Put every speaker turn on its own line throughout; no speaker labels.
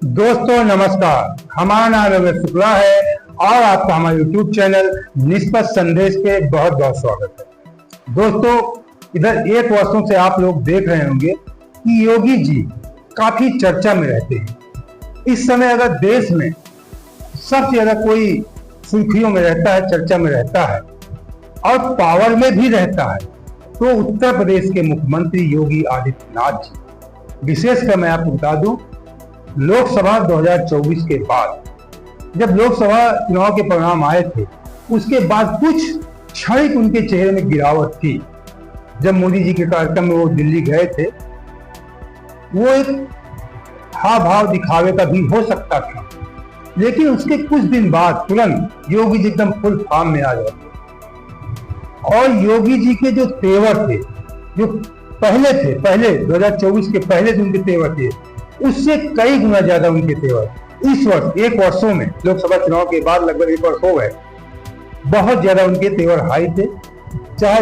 दोस्तों नमस्कार, हमारा नाम रमेश शुक्ला है और आपका हमारे YouTube चैनल निष्पक्ष संदेश पे बहुत बहुत स्वागत है। दोस्तों, इधर एक वर्षों से आप लोग देख रहे होंगे कि योगी जी काफी चर्चा में रहते हैं। इस समय अगर देश में सबसे ज्यादा कोई सुर्खियों में रहता है, चर्चा में रहता है और पावर में भी रहता है तो उत्तर प्रदेश के मुख्यमंत्री योगी आदित्यनाथ जी। विशेषकर मैं आपको बता दूं, लोकसभा 2024 के बाद जब लोकसभा चुनाव के परिणाम आए थे, उसके बाद कुछ क्षणिक उनके चेहरे में गिरावट थी। जब मोदी जी के कार्यक्रम में वो दिल्ली गए थे, वो एक हाव भाव दिखावे का भी हो सकता था, लेकिन उसके कुछ दिन बाद तुरंत योगी जी एकदम फुल फॉर्म में आ जाते और योगी जी के जो तेवर थे, जो पहले 2024 के पहले दिन के तेवर थे, उससे कई गुना ज्यादा उनके तेवर इस वर्ष एक वर्षों में, लोकसभा चुनाव के बाद लगभग एक वर्ष हो गए, बहुत ज्यादा उनके तेवर हाई थे। चाहे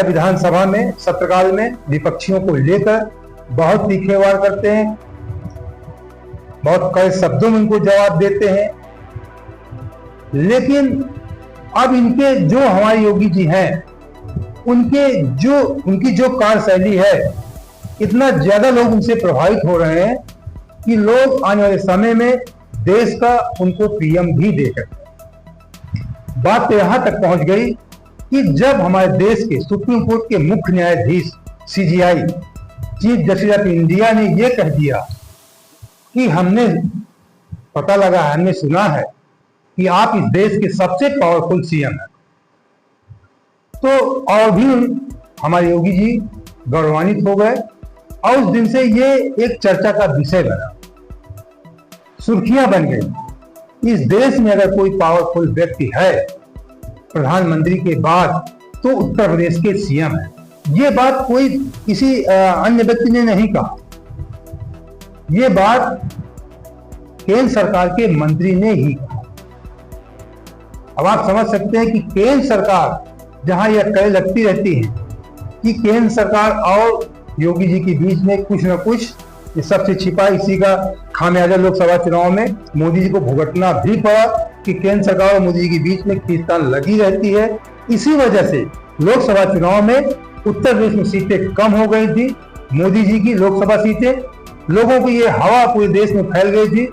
विधानसभा में सत्रकाल में विपक्षियों को लेकर बहुत तीखे वार करते हैं, बहुत कड़े शब्दों में उनको जवाब देते हैं। लेकिन अब इनके जो हमारे योगी जी हैं, उनकी जो कार्यशैली है, इतना ज्यादा लोग उनसे प्रभावित हो रहे हैं कि लोग आने वाले समय में देश का उनको पीएम भी देकर। बात तो यहां तक पहुंच गई कि जब हमारे देश के सुप्रीम कोर्ट के मुख्य न्यायाधीश CGI, chief justice of India ने यह कह दिया कि हमने सुना है कि आप इस देश के सबसे पावरफुल सीएम हैं, तो और भी हमारे योगी जी गौरवान्वित हो गए और उस दिन से ये एक चर्चा का विषय बना, सुर्खियां बन गई। इस देश में अगर कोई पावरफुल व्यक्ति है प्रधानमंत्री के बाद, तो उत्तर प्रदेश के सीएम है। ये बात कोई किसी अन्य व्यक्ति ने नहीं कहा, ये बात केंद्र सरकार के मंत्री ने ही कहा। अब आप समझ सकते हैं कि केंद्र सरकार जहां यह कह लगती रहती है कि केंद्र सरकार और योगी जी के बीच में कुछ न कुछ ये सबसे छिपा, इसी का खामियाजा लोकसभा चुनाव में मोदी जी को भुगतना भी पड़ा कि केंद्र सरकार और मोदी जी के बीच में खींचतान लगी रहती है। इसी वजह से लोकसभा चुनाव में उत्तर प्रदेश में सीटें कम हो गई थी। मोदी जी की लोकसभा सीटें, लोगों को ये हवा पूरे देश में फैल गई थी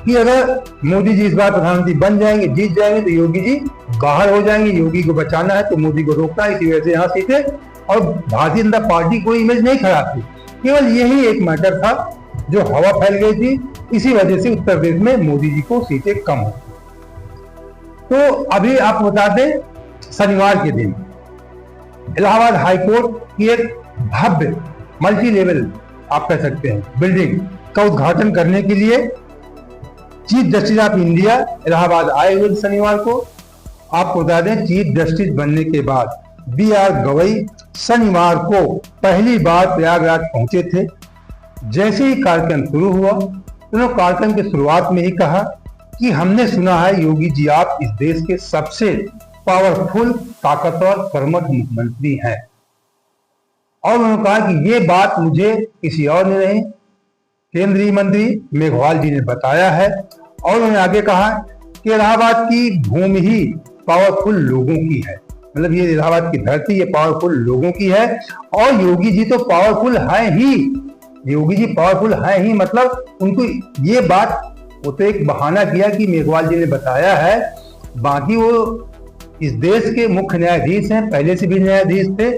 कि अगर मोदी जी इस बार प्रधानमंत्री बन जाएंगे, जीत जाएंगे, तो योगी जी बाहर हो जाएंगे। योगी को बचाना है तो मोदी को रोकना है। इसी वजह से यहाँ सीटें, और भारतीय जनता पार्टी कोई इमेज नहीं खराब थी, केवल यही एक मैटर था जो हवा फैल गई थी। इसी वजह से उत्तर प्रदेश में मोदी जी को सीटें कम हो। तो अभी आपको बता दें, शनिवार के दिन इलाहाबाद हाईकोर्ट की एक भव्य मल्टी लेवल, आप कह सकते हैं, बिल्डिंग का उद्घाटन करने के लिए chief justice of India Allahabad आए हुए शनिवार को। आपको बता दें, चीफ जस्टिस बनने के बाद बी.आर. गवई शनिवार को पहली बार प्रयागराज पहुंचे थे। जैसे ही कार्यक्रम शुरू हुआ, उन्होंने कार्यक्रम की शुरुआत में ही कहा कि हमने सुना है योगी जी आप इस देश के सबसे पावरफुल, ताकतवर, कर्मठ मुख्यमंत्री हैं। और उन्होंने कहा कि ये बात मुझे किसी और ने नहीं, केंद्रीय मंत्री मेघवाल जी ने बताया है। और उन्होंने आगे कहा कि इलाहाबाद की भूमि ही पावरफुल लोगों की है, मतलब ये इलाहाबाद की धरती ये पावरफुल लोगों की है। और योगी जी तो पावरफुल है ही, योगी जी पावरफुल है ही, मतलब उनको ये बात, वो तो एक बहाना किया कि मेघवाल जी ने बताया है, बाकी वो इस देश के मुख्य न्यायाधीश हैं, पहले से भी न्यायाधीश थे,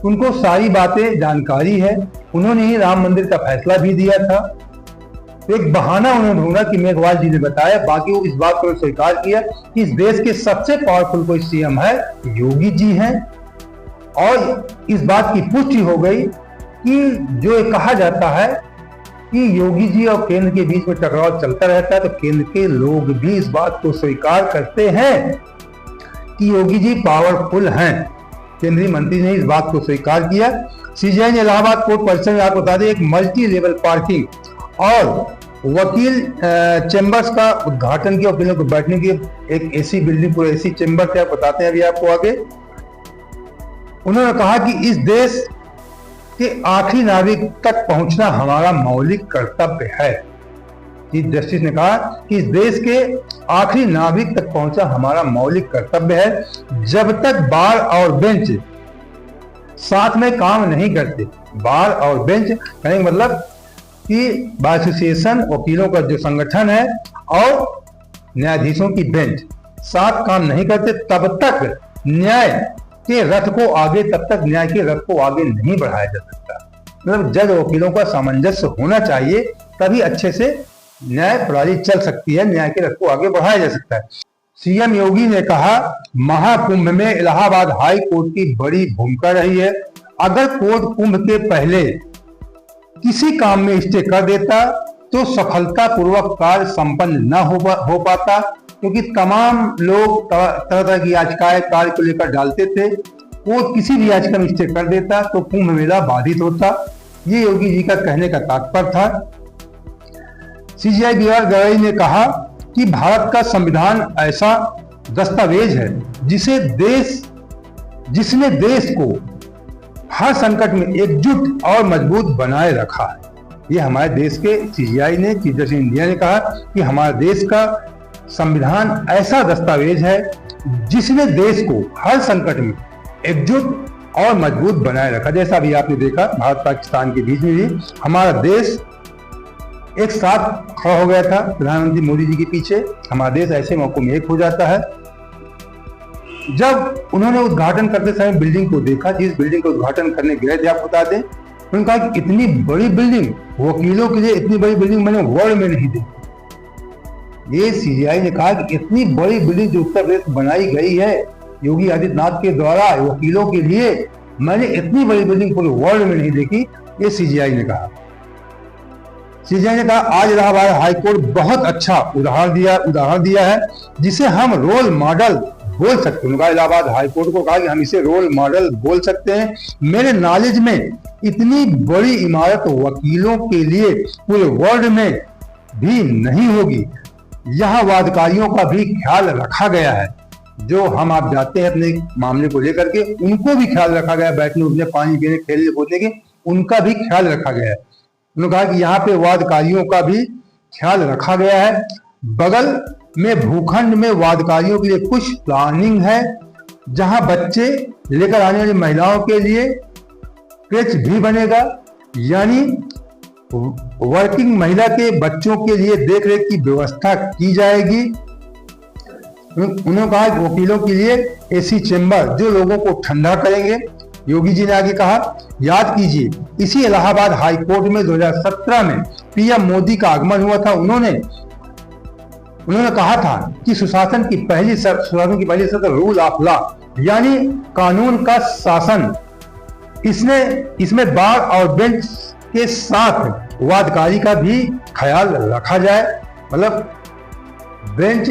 उनको सारी बातें जानकारी है। उन्होंने ही राम मंदिर का फैसला भी दिया था। तो एक बहाना उन्होंने ढूंढा कि मेघवाल जी ने बताया, बाकी वो इस बात को स्वीकार किया कि इस देश के सबसे पावरफुल कोई सीएम है, योगी जी हैं। और इस बात की पुष्टि हो गई कि जो कहा जाता है कि योगी जी और केंद्र के बीच में टकराव चलता रहता है, तो केंद्र के लोग भी इस बात को स्वीकार करते हैं कि योगी जी पावरफुल हैं। केंद्रीय मंत्री ने इस बात को स्वीकार किया। सीजीआई ने इलाहाबाद कोर्ट परिसर में, आपको बता दें, एक मल्टी लेवल पार्किंग और वकील चेंबर्स का उद्घाटन किया। वकीलों को बैठने की एक एसी बिल्डिंग, पूरे एसी चेंबर थे, आप बताते हैं अभी आपको आगे। उन्होंने कहा कि इस देश कि आखिरी नागरिक तक पहुंचना हमारा मौलिक कर्तव्य है। चीफ जस्टिस ने कहा कि इस देश के आखिरी नागरिक तक पहुंचना हमारा मौलिक कर्तव्य है। जब तक बार और बेंच साथ में काम नहीं करते, बार और बेंच कहने का मतलब कि बार एसोसिएशन, वकीलों का जो संगठन है और न्यायाधीशों की बेंच साथ काम नहीं करते, तब तक न्याय के रथ को आगे नहीं बढ़ाया जा सकता। मतलब जज वकीलों का सामंजस्य होना चाहिए, तभी अच्छे से न्याय प्रणाली चल सकती है, न्याय के रथ को आगे बढ़ाया जा सकता है। सीएम योगी ने कहा, महाकुंभ में इलाहाबाद हाई कोर्ट की बड़ी भूमिका रही है। अगर कोर्ट कुंभ के पहले किसी काम में स्टे कर देता तो सफलतापूर्वक कार्य संपन्न न हो पाता, क्योंकि तमाम लोग तरह तरह की याचिकाएं कार्य को लेकर डालते थे। कोर्ट किसी भी याचिका में स्टे कर देता तो कुंभ मेला बाधित होता। ये योगी जी का कहने का तात्पर्य था। CGI B R. गवई ने कहा कि भारत का संविधान ऐसा दस्तावेज है जिसने देश को हर संकट में एकजुट और मजबूत बनाए रखा है। ये हमारे देश के सीजीआई ने, चीफ जस्टिस इंडिया ने कहा कि हमारे देश का संविधान ऐसा दस्तावेज है जिसने देश को हर संकट में एकजुट और मजबूत बनाए रखा। जैसा अभी आपने देखा, भारत पाकिस्तान के बीच में भी हमारा देश एक साथ खड़ा हो गया था प्रधानमंत्री मोदी जी के पीछे। हमारा देश ऐसे मौकों में एक हो जाता है। जब उन्होंने उद्घाटन करते समय बिल्डिंग को देखा, जिस बिल्डिंग का उद्घाटन करने गए थे, आप बता दें, उन्होंने कहा कि इतनी बड़ी बिल्डिंग, वकीलों के लिए इतनी बड़ी बिल्डिंग मैंने वर्ल्ड में नहीं देखी। ये सीजीआई ने कहा कि इतनी बड़ी बिल्डिंग जो उत्तर प्रदेश बनाई गई है योगी आदित्यनाथ के द्वारा वकीलों के लिए, मैंने इतनी बड़ी बिल्डिंग पूरे वर्ल्ड में नहीं देखी। ये सीजीआई ने कहा। सीजीआई ने कहा, आज इलाहाबाद हाईकोर्ट बहुत अच्छा उदाहरण दिया है जिसे हम रोल मॉडल बोल सकते हैं। इलाहाबाद हाईकोर्ट को कहा कि हम इसे रोल मॉडल बोल सकते हैं। मेरे नॉलेज में इतनी बड़ी इमारत वकीलों के लिए पूरे वर्ल्ड में भी नहीं होगी। यहाँ वादकारियों का भी ख्याल रखा गया है। जो हम आप जाते हैं अपने मामले को लेकर के, उनको भी ख्याल रखा गया, बैठने उठने, पानी पीने, खेलने कूदने के, उनका भी ख्याल रखा गया है। उन्होंने कहा कि यहाँ पे वादकारियों का भी ख्याल रखा गया है। बगल में भूखंड में वादकारियों के लिए कुछ प्लानिंग है, जहां बच्चे लेकर आने वाली महिलाओं के लिए क्रेच भी बनेगा, यानी वर्किंग महिला के बच्चों के लिए देखरेख की व्यवस्था की जाएगी। उन्होंने कहा कि वकीलों के लिए एसी चेंबर जो लोगों को ठंडा करेंगे। योगी जी ने आगे कहा, याद कीजिए, इसी इलाहाबाद हाई कोर्ट में 2017 में पीएम मोदी का आगमन हुआ था। उन्होंने कहा था कि सुशासन की पहली शर्त रूल ऑफ लॉ, यानी कानून का शासन, इसमें बार और बेंच के साथ वादकारी का भी ख्याल रखा जाए। मतलब बेंच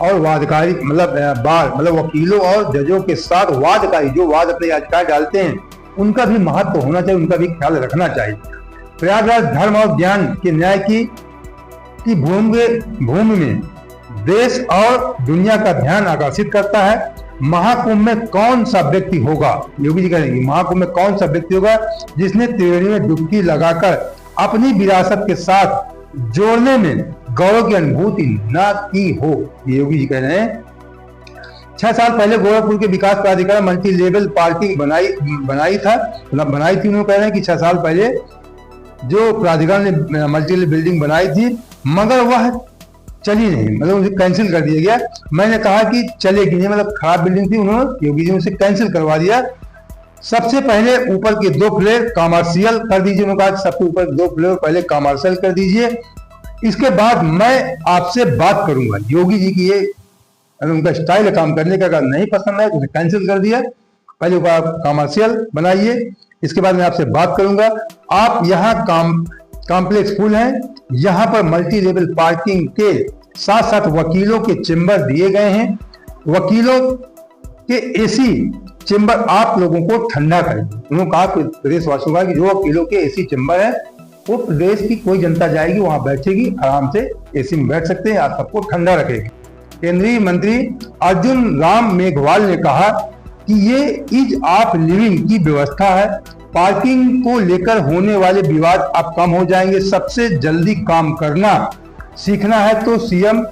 और वादकारी मतलब वकीलों और जजों के साथ वादकारी जो वाद अपने याचिकाएं डालते हैं, उनका भी महत्व होना चाहिए, उनका भी ख्याल रखना चाहिए। प्रयागराज धर्म और ज्ञान के न्याय की भूमि में देश और दुनिया का ध्यान आकर्षित करता है। महाकुंभ में कौन सा व्यक्ति होगा, योगी जी कहेंगे, महाकुंभ में कौन सा व्यक्ति होगा जिसने त्रिवेणी में डुबकी लगाकर अपनी विरासत के साथ जोड़ने में गौरव की अनुभूति न की हो। योगी जी कह रहे हैं 6 साल पहले गोरखपुर के विकास प्राधिकरण मल्टी लेवल पार्किंग बनाई थी। उन्होंने कह रहे हैं कि 6 साल पहले जो प्राधिकरण ने मल्टी लेवल बिल्डिंग बनाई थी, मगर वह चली नहीं, मतलब उसे कैंसिल कर दिया गया। मैंने कहा कि चलेगी नहीं, मतलब खराब बिल्डिंग थी, उन्होंने योगी जी ने उसे कैंसिल करवा दिया। सबसे पहले ऊपर के 2 फ्लोर कॉमर्शियल कर दीजिए। उन्होंने कहा सबसे ऊपर 2 फ्लोर पहले कॉमर्शियल कर दीजिए, इसके बाद मैं आपसे बात करूंगा। योगी जी की ये उनका स्टाइल है काम करने का, अगर नहीं पसंद है तो उसे कैंसिल कर दिया। पहले ऊपर आप कॉमर्शियल बनाइए, इसके बाद मैं आपसे बात करूंगा। आप यहाँ कॉम्प्लेक्स फुल है, यहाँ पर मल्टी लेवल पार्किंग के साथ साथ वकीलों के चेंबर दिए गए हैं। वकीलों के एसी चेंबर आप लोगों को ठंडा करेंगे। उन्होंने कहा प्रदेशवासियों का कि जो वकीलों के एसी चेंबर है वो प्रदेश की कोई जनता जाएगी, वहां बैठेगी, आराम से एसी में बैठ सकते हैं, आप सबको ठंडा रखेगी। केंद्रीय मंत्री अर्जुन राम मेघवाल ने कहा कि ये ईज ऑफ लिविंग की व्यवस्था है। पार्किंग को लेकर होने वाले विवाद अब कम हो जाएंगे। सबसे जल्दी काम करना सीखना है तो सीएम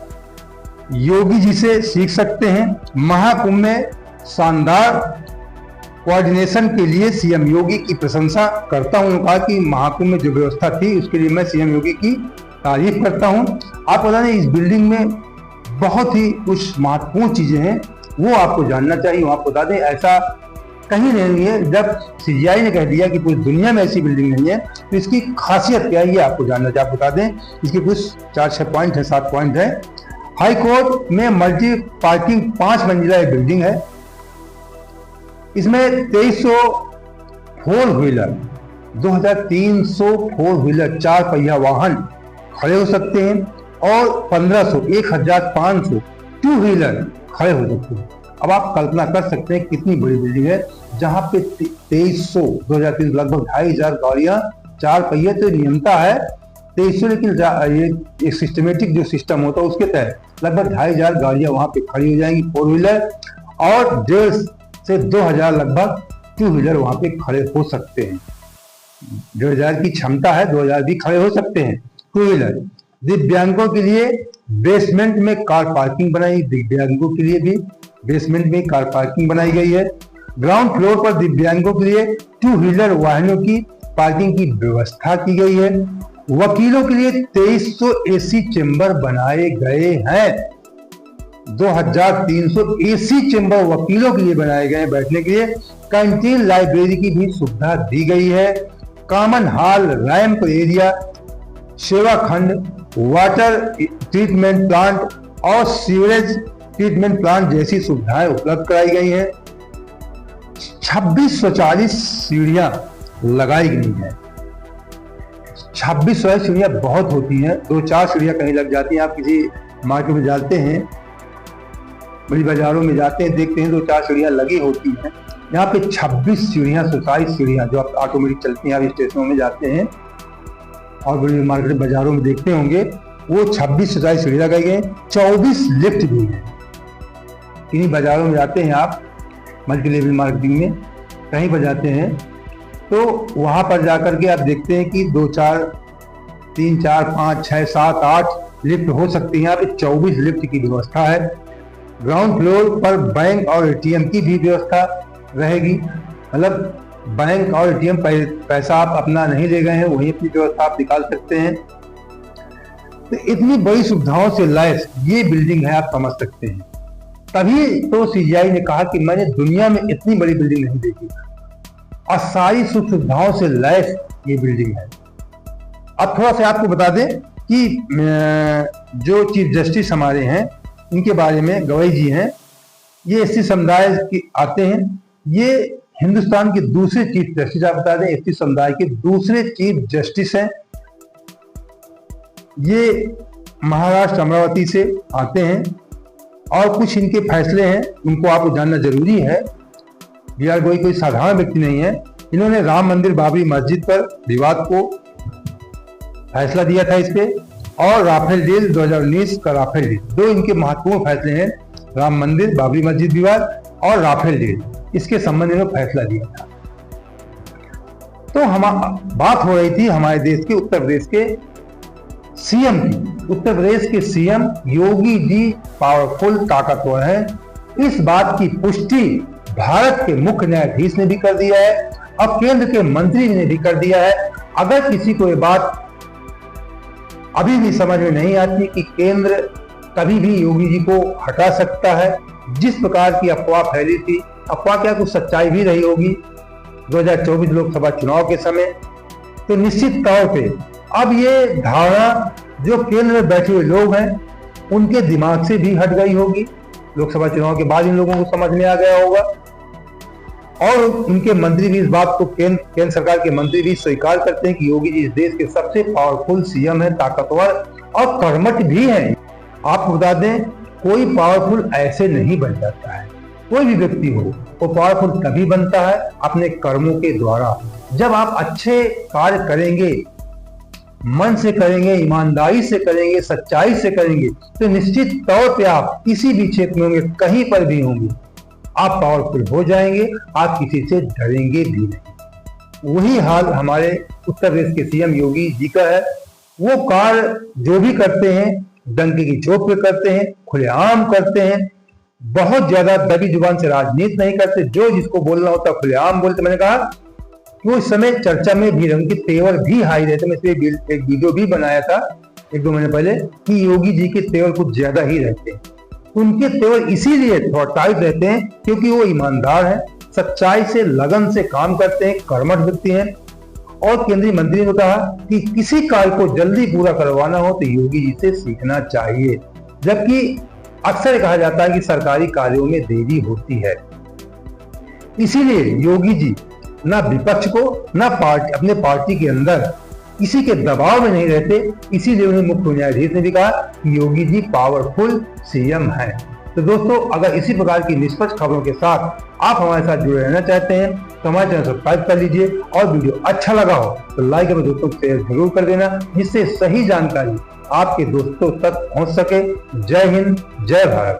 योगी जी से सीख सकते हैं। महाकुंभ में शानदार कोऑर्डिनेशन के लिए सीएम योगी की प्रशंसा करता हूं। उन्होंने कहा कि महाकुंभ में जो व्यवस्था थी उसके लिए मैं सीएम योगी की तारीफ करता हूं। आप पता नहीं, इस बिल्डिंग में बहुत ही कुछ महत्वपूर्ण चीजें हैं, वो आपको जानना चाहिए। वो आपको बता दें, ऐसा कहीं नहीं है। जब सीजीआई ने कह दिया कि पूरी दुनिया में ऐसी बिल्डिंग नहीं है, तो इसकी खासियत क्या है ये आपको जानना चाहिए। आप बता दें, इसके कुछ 4-6 पॉइंट है, 7 पॉइंट है। हाई कोर्ट में मल्टी पार्किंग 5 मंजिला एक बिल्डिंग है। इसमें 2300 4 व्हीलर, 2300 4 व्हीलर 4 पहिया वाहन खड़े हो सकते हैं और 1500 2 व्हीलर खड़े हो सकते हैं। अब आप कल्पना कर सकते हैं कितनी बड़ी बिल्डिंग है, जहां पे 2300 2300 लगभग 2500 गाड़ियां 4 पहिए तो नियमता है 2300, लेकिन ये एक सिस्टमेटिक जो सिस्टम होता है उसके तहत लगभग 2500 गाड़ियां वहां पे खड़ी हो जाएंगी 4 व्हीलर, और 1,500 से 2,000 लगभग 2 व्हीलर वहां पे खड़े हो सकते हैं। 1,500 की क्षमता है, 2,000 भी खड़े हो सकते हैं 2 व्हीलर। दिव्यांगों के लिए बेसमेंट में कार पार्किंग बनाई, दिव्यांगों के लिए भी बेसमेंट में कार पार्किंग बनाई गई है। ग्राउंड फ्लोर पर दिव्यांगों के लिए 2 व्हीलर वाहनों की पार्किंग की व्यवस्था की गई है। वकीलों के लिए 2300 एसी चेंबर बनाए गए हैं। 2300 एसी चेंबर वकीलों के लिए बनाए गए हैं बैठने के लिए। कैंटीन, लाइब्रेरी की भी सुविधा दी गई है। कॉमन हॉल, रैंप एरिया, सेवा खंड, वाटर ट्रीटमेंट प्लांट और सीवरेज ट्रीटमेंट प्लांट जैसी सुविधाएं उपलब्ध कराई गई हैं। 2640 सीढ़ियां लगाई गई हैं। 2600 सीढ़ियां बहुत होती हैं, 2-4 सीढ़ियां कहीं लग जाती हैं। आप किसी मार्केट में जाते हैं, बड़ी बाजारों में जाते हैं, देखते हैं 2-4 सीढ़ियां लगी होती हैं। यहाँ पे 26 सीढ़ियां, 27 सीढ़ियां जो आप ऑटोमेटिक चलती हैं, आप स्टेशनों में जाते हैं और बड़ी मार्केट बाजारों में देखते होंगे, वो 26-27 सीढ़ी लगाई गई। 24 लिफ्ट भी है। किन्हीं बाजारों में जाते हैं आप, मल्टी लेवल मार्केटिंग में कहीं पर जाते हैं, तो वहां पर जाकर के आप देखते हैं कि 2-4 3 4 5 6 7 8 लिफ्ट हो सकती हैं। यहाँ पे 24 लिफ्ट की व्यवस्था है। ग्राउंड फ्लोर पर बैंक और एटीएम की भी व्यवस्था रहेगी। मतलब बैंक और एटीएम पैसा आप अपना नहीं ले गए हैं, वहीं अपनी व्यवस्था आप निकाल सकते हैं। तो इतनी बड़ी सुविधाओं से लैस ये बिल्डिंग है, आप समझ सकते हैं। तभी तो सीजीआई ने कहा कि मैंने दुनिया में इतनी बड़ी बिल्डिंग नहीं देखी, और सारी सुख सुविधाओं से लैस ये बिल्डिंग है। अब थोड़ा सा आपको बता दें कि जो चीफ जस्टिस हमारे हैं, इनके बारे में गवई जी हैं, ये एसटी समुदाय के आते हैं। ये हिंदुस्तान के दूसरे चीफ जस्टिस, आप बता दें, एसटी समुदाय के दूसरे चीफ जस्टिस हैं। ये महाराष्ट्र अमरावती से आते हैं और कुछ इनके फैसले हैं, उनको आपको जानना जरूरी है। बीआर गोई कोई साधारण व्यक्ति नहीं है। इन्होंने राम मंदिर बाबरी मस्जिद पर विवाद को फैसला दिया था इस पे, और राफेल डील 2019 का राफेल डील, 2 इनके महत्वपूर्ण फैसले हैं। राम मंदिर बाबरी मस्जिद विवाद और राफेल डील, इसके संबंध में फैसला दिया था। तो हम बात हो रही थी हमारे देश के उत्तर प्रदेश के सीएम की। उत्तर प्रदेश के सीएम योगी जी पावरफुल, ताकतवर है। इस बात की पुष्टि भारत के मुख्य न्यायाधीश ने भी कर दिया है, अब केंद्र के मंत्री ने भी कर दिया है। अगर किसी को ये बात अभी भी समझ में नहीं आती कि केंद्र कभी भी योगी जी को हटा सकता है, जिस प्रकार की अफवाह फैली थी, अफवाह क्या कुछ सच्चाई भी रही होगी 2024 लोकसभा चुनाव के समय, तो निश्चित तौर पे अब ये धारणा जो केंद्र में बैठे हुए लोग हैं उनके दिमाग से भी हट गई होगी। लोकसभा चुनाव के बाद इन लोगों को समझ में आ गया होगा, और उनके मंत्री भी इस बात को, केंद्र सरकार के मंत्री भी स्वीकार करते हैं कि योगी जी इस देश के सबसे पावरफुल सीएम है, ताकतवर और कर्मठ भी हैं। आपको बता दें, कोई पावरफुल ऐसे नहीं बन जाता है। कोई भी व्यक्ति हो, वो पावरफुल तभी बनता है अपने कर्मों के द्वारा। जब आप अच्छे कार्य करेंगे, मन से करेंगे, ईमानदारी से करेंगे, सच्चाई से करेंगे, तो निश्चित तौर पे आप किसी भी क्षेत्र में होंगे, कहीं पर भी होंगे, आप पावरफुल हो जाएंगे। आप किसी से डरेंगे भी नहीं। वही हाल हमारे उत्तर प्रदेश के सीएम योगी जी का है। वो कार्य जो भी करते हैं डंके की चोट पे करते हैं, खुलेआम करते हैं, बहुत ज्यादा दबी जुबान से राजनीति नहीं करते, जो जिसको बोलना होता खुलेआम बोलते। मैंने कहा कि उस समय चर्चा में भी उनके तेवर भी हाई रहते। मैं इसलिए एक वीडियो भी बनाया था 1-2 महीने पहले कि योगी जी के तेवर कुछ ज्यादा ही रहते हैं। उनके तेवर इसीलिए थोड़ा टाइट रहते हैं क्योंकि वो ईमानदार हैं, सच्चाई से लगन से काम करते हैं, कर्मठ व्यक्ति हैं। और केंद्रीय मंत्री ने कहा कि किसी कार्य को जल्दी पूरा करवाना हो तो योगी जी से सीखना चाहिए, जबकि अक्सर कहा जाता है कि सरकारी कार्यों में देरी होती है। इसीलिए योगी जी ना विपक्ष को ना अपने पार्टी के अंदर किसी के दबाव में नहीं रहते। इसीलिए उन्हें मुख्य न्यायाधीश ने भी कहा कि योगी जी पावरफुल सीएम हैं। तो दोस्तों, अगर इसी प्रकार की निष्पक्ष खबरों के साथ आप हमारे साथ जुड़े रहना चाहते हैं तो हमारे चैनल सब्सक्राइब कर लीजिए, और वीडियो अच्छा लगा हो तो लाइक और दोस्तों को शेयर जरूर कर देना, जिससे सही जानकारी आपके दोस्तों तक पहुंच सके। जय हिंद, जय भारत।